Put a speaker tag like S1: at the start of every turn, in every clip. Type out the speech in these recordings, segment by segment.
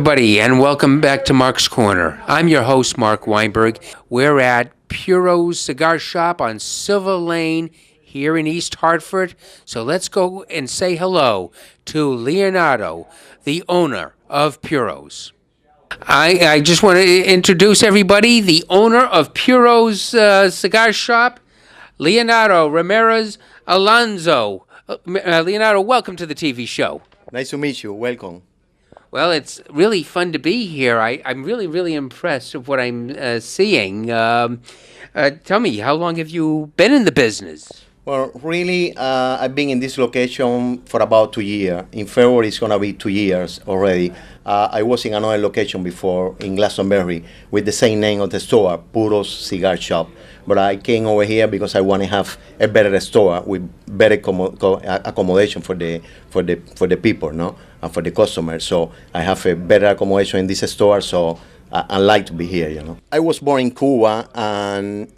S1: everybody, and welcome back to Mark's Corner. I'm your host, Mark Weinberg. We're at Puros Cigar Shop on Silver Lane here in East Hartford. So let's go and say hello to Leonardo, the owner of Puros. I just want to introduce everybody, the owner of Puros Cigar Shop, Leonardo Ramirez Alonso. Leonardo, welcome to the TV show.
S2: Nice to meet you. Welcome.
S1: Well, it's really fun to be here. I'm really, really impressed with what I'm seeing. Tell me, how long have you been in the business?
S2: Well, really, I've been in this location for about 2 years. In February, it's going to be 2 years already. I was in another location before in Glastonbury with the same name of the store, Puros Cigar Shop. But I came over here because I want to have a better store with better accommodation for the people, no, and for the customers. So I have a better accommodation in this store. So I like to be here, you know. I was born in Cuba, and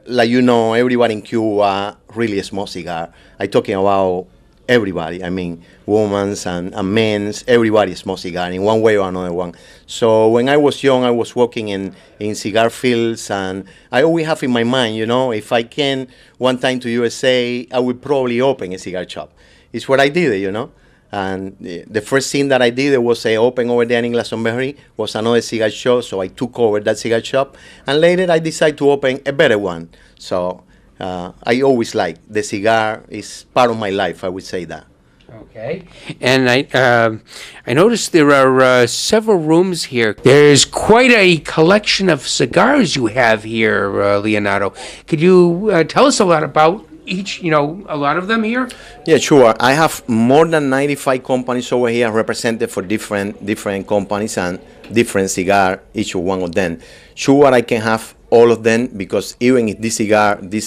S2: like you know, everybody in Cuba really smokes cigar. I'm talking about everybody. I mean, women's and men's, everybody smokes cigar in one way or another one. So when I was young, I was working in cigar fields, and I always have in my mind, you know, if I can one time to USA, I would probably open a cigar shop. It's what I did, you know. And the first thing that I did was open over there in Glastonbury, was another cigar shop, so I took over that cigar shop. And later I decided to open a better one. So I always like the cigar is part of my life, I would say that.
S1: Okay, and I noticed there are several rooms here. There's quite a collection of cigars you have here, Leonardo. Could you tell us a lot about each, you know, a lot of them here?
S2: Yeah, sure. I have more than 95 companies over here represented for different companies and different cigar, each one of them. Sure, I can have all of them because even if this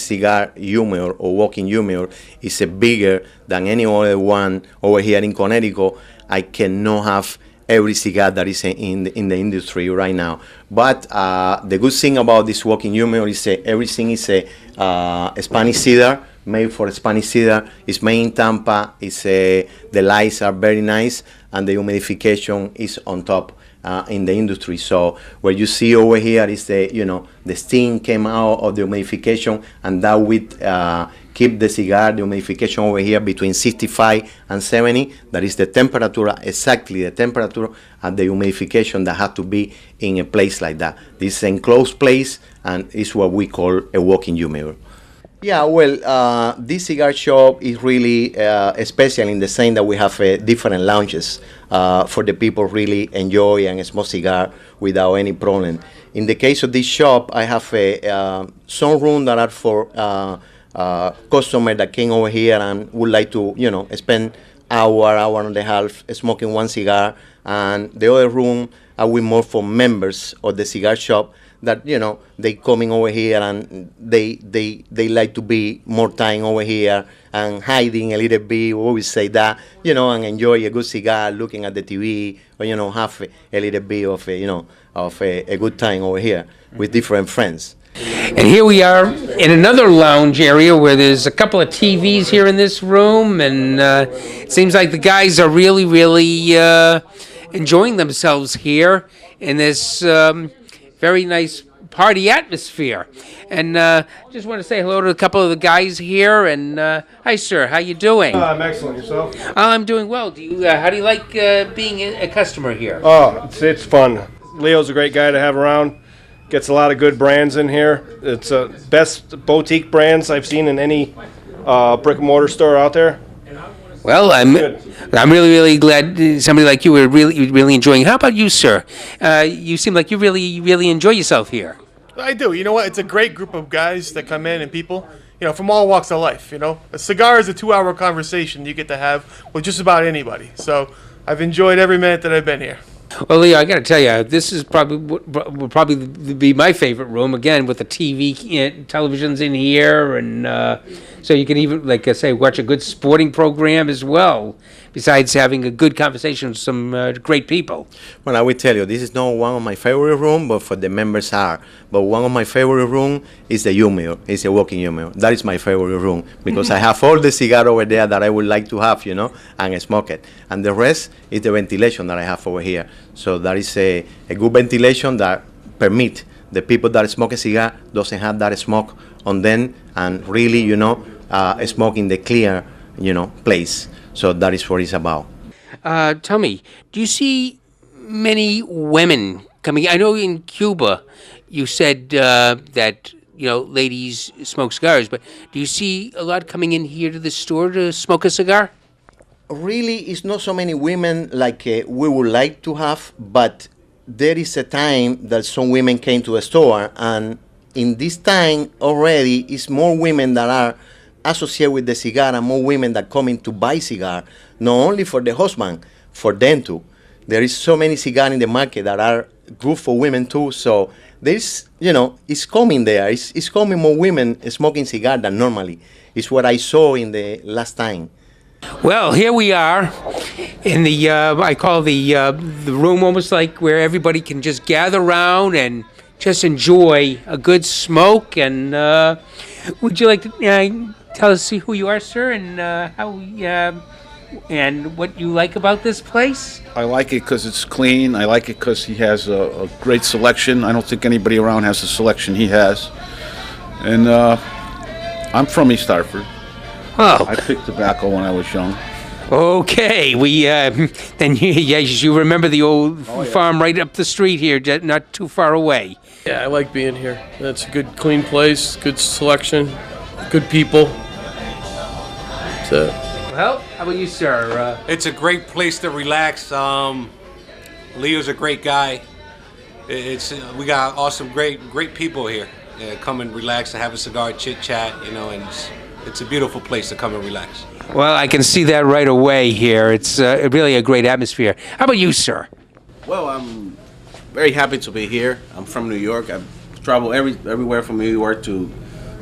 S2: cigar humor or walking humor is bigger than any other one over here in Connecticut, I cannot have every cigar that is in the industry right now. But the good thing about this walking humor is everything is a Spanish cedar, made for Spanish cedar. It's made in Tampa. The lights are very nice, and the humidification is on top in the industry. So what you see over here is the steam came out of the humidification, and that would keep the cigar, the humidification over here between 65 and 70. That is the temperature, exactly the temperature and the humidification that has to be in a place like that. This is an enclosed place, and it's what we call a walking humidor. Yeah, well, this cigar shop is really special in the sense that we have different lounges for the people really enjoy and smoke cigar without any problem. In the case of this shop, I have some room that are for customers that came over here and would like to, you know, spend hour and a half smoking one cigar, and the other room are we more for members of the cigar shop that, you know, they coming over here and they like to be more time over here and hiding a little bit, we always say that, you know, and enjoy a good cigar, looking at the TV, or, you know, have a little bit of a good time over here with different friends.
S1: And here we are in another lounge area where there's a couple of TVs here in this room, and it seems like the guys are really, really enjoying themselves here in this very nice party atmosphere. And just want to say hello to a couple of the guys here. And hi, sir. How you doing?
S3: I'm excellent. Yourself?
S1: I'm doing well. How do you like being a customer here?
S3: Oh, it's fun. Leo's a great guy to have around. Gets a lot of good brands in here. It's best boutique brands I've seen in any brick and mortar store out there.
S1: Well, I'm really, really glad somebody like you are really enjoying. How about you, sir? You seem like you really, really enjoy yourself here.
S4: I do. You know what? It's a great group of guys that come in and people, you know, from all walks of life. You know, a cigar is a 2-hour conversation you get to have with just about anybody. So I've enjoyed every minute that I've been here.
S1: Well, Leo, I got to tell you, this is will probably be my favorite room again, with the televisions in here, and so you can even, like I say, watch a good sporting program as well. Besides having a good conversation with some great people.
S2: Well, I will tell you, this is not one of my favorite rooms, but for the members are. But one of my favorite rooms is the humidor, is a walking humidor. That is my favorite room because I have all the cigar over there that I would like to have, you know, and smoke it. And the rest is the ventilation that I have over here. So that is a good ventilation that permit the people that smoke a cigar doesn't have that smoke on them and really, smoke in the clear, place. So that is what it's about.
S1: Tell me, do you see many women coming? I know in Cuba, you said that ladies smoke cigars, but do you see a lot coming in here to the store to smoke a cigar?
S2: Really, it's not so many women like we would like to have, but there is a time that some women came to the store, and in this time already, it's more women that are associated with the cigar and more women that coming to buy cigar, not only for the husband, for them too. There is so many cigars in the market that are good for women too, so there's, it's coming there. It's coming more women smoking cigar than normally. It's what I saw in the last time.
S1: Well, here we are in the I call the room almost like where everybody can just gather around and just enjoy a good smoke. And would you like to tell us who you are, sir, and how and what you like about this place?
S5: I like it because it's clean. I like it because he has a great selection. I don't think anybody around has the selection he has. And I'm from East Hartford.
S1: Oh,
S5: I picked tobacco when I was young.
S1: okay. We then you remember the old farm right up the street here, not too far away.
S6: Yeah, I like being here. It's a good, clean place, good selection, good people. That's it.
S1: Well, how about you, sir?
S7: It's a great place to relax. Leo's a great guy. We got awesome, great people here. Come and relax and have a cigar, chit chat, and it's a beautiful place to come and relax.
S1: Well, I can see that right away here. It's really a great atmosphere. How about you, sir?
S8: Well, I'm very happy to be here. I'm from New York. I've traveled everywhere from New York to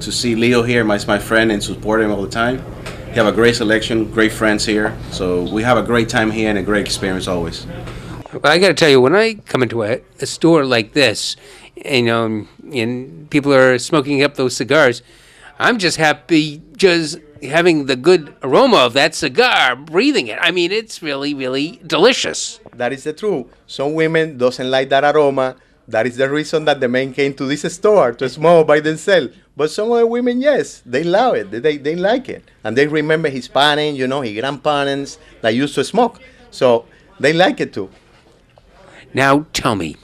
S8: see Leo here. He's my friend and support him all the time. We have a great selection, great friends here. So we have a great time here and a great experience always.
S1: Well, I got to tell you, when I come into a store like this, and people are smoking up those cigars, I'm just happy just having the good aroma of that cigar, breathing it. I mean, it's really, really delicious.
S2: That is the truth. Some women doesn't like that aroma. That is the reason that the men came to this store to smoke by themselves. But some other women, yes, they love it. They like it. And they remember his parents, his grandparents that used to smoke. So they like it too.
S1: Now, tell me,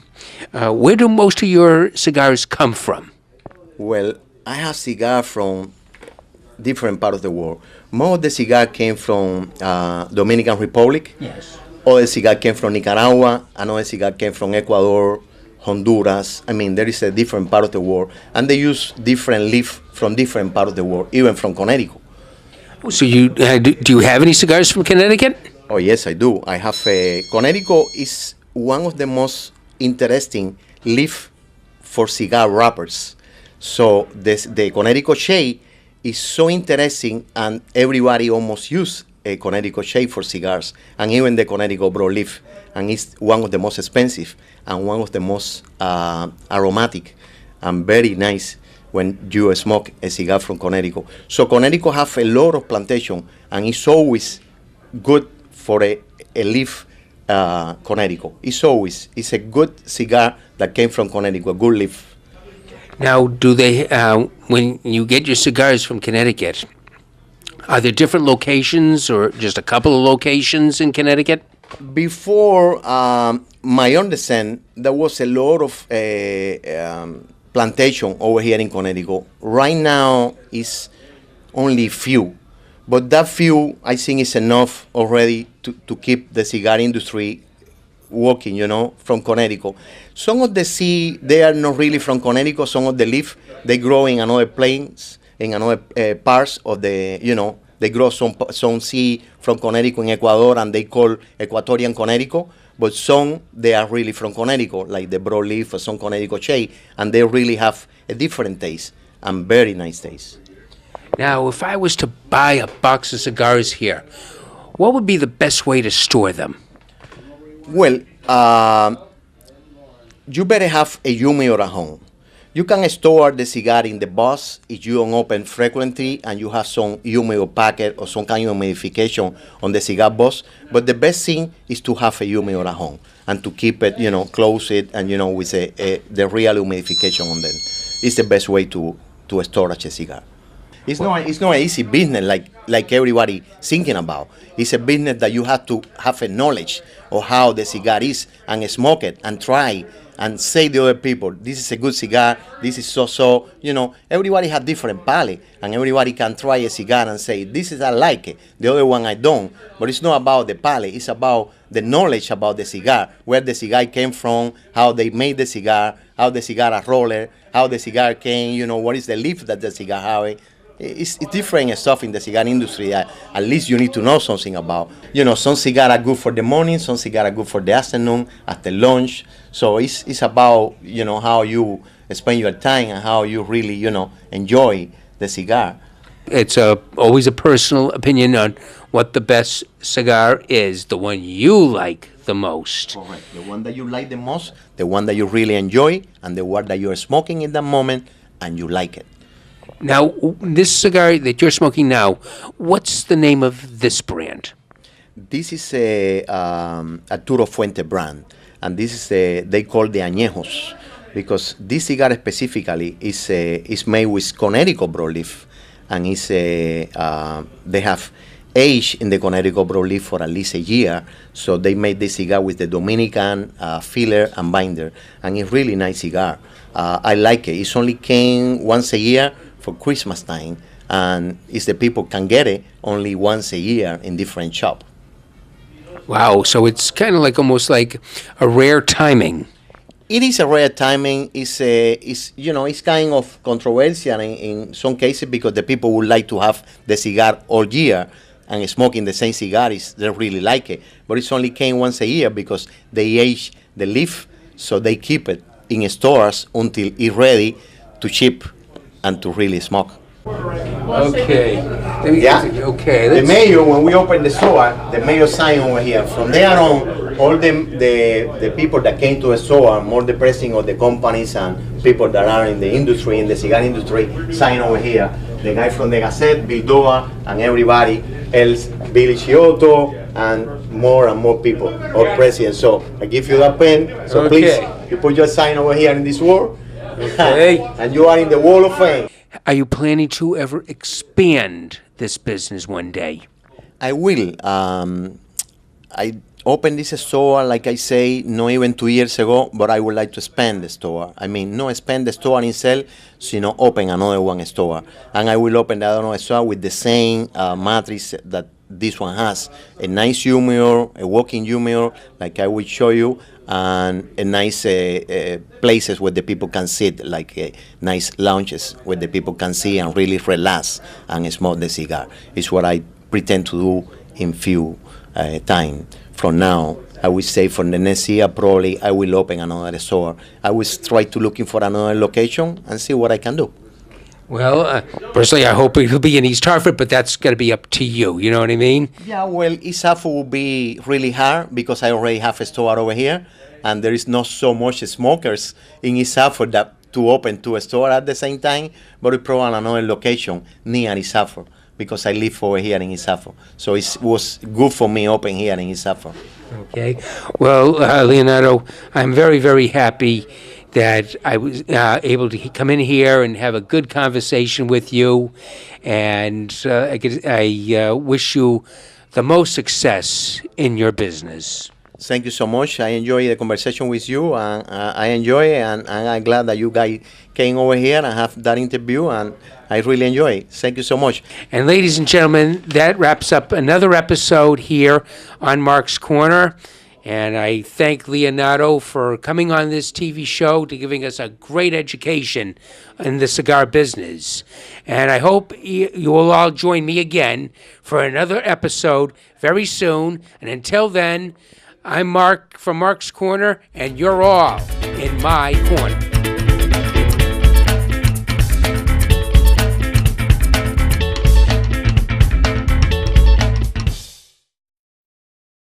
S1: where do most of your cigars come from?
S2: Well, I have cigars from different parts of the world. Most of the cigar came from Dominican Republic.
S1: Yes.
S2: Other cigar came from Nicaragua. Another cigar came from Ecuador, Honduras. I mean, there is a different part of the world. And they use different leaf from different part of the world, even from Connecticut.
S1: So you do you have any cigars from Connecticut?
S2: Oh, yes, I do. I have Connecticut is one of the most interesting leaf for cigar wrappers. So the Connecticut shade is so interesting, and everybody almost use a Connecticut shade for cigars, and even the Connecticut broadleaf, and it's one of the most expensive and one of the most aromatic and very nice when you smoke a cigar from Connecticut. So Connecticut have a lot of plantation, and it's always good for a leaf. Connecticut. It's a good cigar that came from Connecticut, a good leaf.
S1: Now, do they, when you get your cigars from Connecticut, are there different locations or just a couple of locations in Connecticut?
S2: Before my understanding, there was a lot of plantation over here in Connecticut. Right now, it's only few. But that few, I think, is enough already to keep the cigar industry working, from Connecticut. Some of the seed, they are not really from Connecticut. Some of the leaf, they grow in another plains, in another parts of the, they grow some seed from Connecticut in Ecuador, and they call Equatorian Connecticut. But some, they are really from Connecticut, like the broadleaf or some Connecticut shade, and they really have a different taste and very nice taste.
S1: Now, if I was to buy a box of cigars here, what would be the best way to store them?
S2: Well, you better have a humidor at home. You can store the cigar in the box if you don't open frequently and you have some humidor packet or some kind of humidification on the cigar box. But the best thing is to have a humidor at home and to keep it, close it and, with the real humidification on them. It's the best way to store a cigar. It's not an easy business like everybody thinking about. It's a business that you have to have a knowledge of how the cigar is and smoke it and try and say to other people, this is a good cigar, this is so. Everybody has different palate and everybody can try a cigar and say, this is I like it, the other one I don't. But it's not about the palate, it's about the knowledge about the cigar, where the cigar came from, how they made the cigar, how the cigar is rolled, how the cigar came, what is the leaf that the cigar has. It's different stuff in the cigar industry. At least you need to know something about. Some cigars are good for the morning, some cigars are good for the afternoon, after lunch. So it's about, how you spend your time and how you really, enjoy the cigar.
S1: It's always a personal opinion on what the best cigar is, the one you like the most.
S2: Correct. The one that you like the most, the one that you really enjoy, and the one that you're smoking in that moment and you like it.
S1: Now, this cigar that you're smoking now, what's the name of this brand?
S2: This is a Arturo Fuente brand, and this is they call the Añejos, because this cigar specifically is made with Connecticut broadleaf, and they have aged in the Connecticut broadleaf for at least a year, so they made this cigar with the Dominican filler and binder, and it's really nice cigar. I like it. It's only came once a year for Christmas time, and the people can get it only once a year in different shop.
S1: Wow, so it's kind of like almost like a rare timing.
S2: It is a rare timing. It's kind of controversial in some cases because the people would like to have the cigar all year and smoking the same cigar they really like it. But it's only came once a year because they age the leaf, so they keep it in stores until it's ready to ship and to really smoke.
S1: Okay.
S2: Yeah.
S1: Okay.
S2: The mayor, when we open the store, the mayor sign over here. From there on, all the people that came to the store, more the president of the companies and people that are in the industry, in the cigar industry, sign over here. The guy from the Gazette, Bill Doa, and everybody else, Billy Chiotto, and more people, all presidents. So I give you that pen. So please, you put your sign over here in this wall.
S1: Okay.
S2: And you are in the Wall of Fame.
S1: Are you planning to ever expand this business one day?
S2: I will. I opened this store, like I say, not even 2 years ago, but I would like to expand the store. I mean, not expand the store itself, open another one store. And I will open the other store with the same matrix that this one has. A nice humidor, a walking humidor, like I will show you, and a nice places where the people can sit, like nice lounges where the people can see and really relax and smoke the cigar. It's what I pretend to do in few time. From now, I would say for the next year, probably I will open another store. I will try to looking for another location and see what I can do.
S1: Well, personally, I hope it'll be in East Hartford, but that's going to be up to you. You know what I mean?
S2: Yeah, well, East Hartford will be really hard because I already have a store over here, and there is not so much smokers in East Hartford that to open two stores at the same time, but we probably another location near East Hartford because I live over here in East Hartford. So it was good for me open here in East Hartford.
S1: Okay. Well, Leonardo, I'm very, very happy that I was able to come in here and have a good conversation with you, and I wish you the most success in your business.
S2: Thank you so much. I enjoy the conversation with you, and I enjoy it, and I'm glad that you guys came over here and have that interview, and I really enjoy it. Thank you so much.
S1: And ladies and gentlemen, that wraps up another episode here on Mark's Corner. And I thank Leonardo for coming on this TV show to giving us a great education in the cigar business. And I hope you will all join me again for another episode very soon. And until then, I'm Mark from Mark's Corner, and you're all in my corner.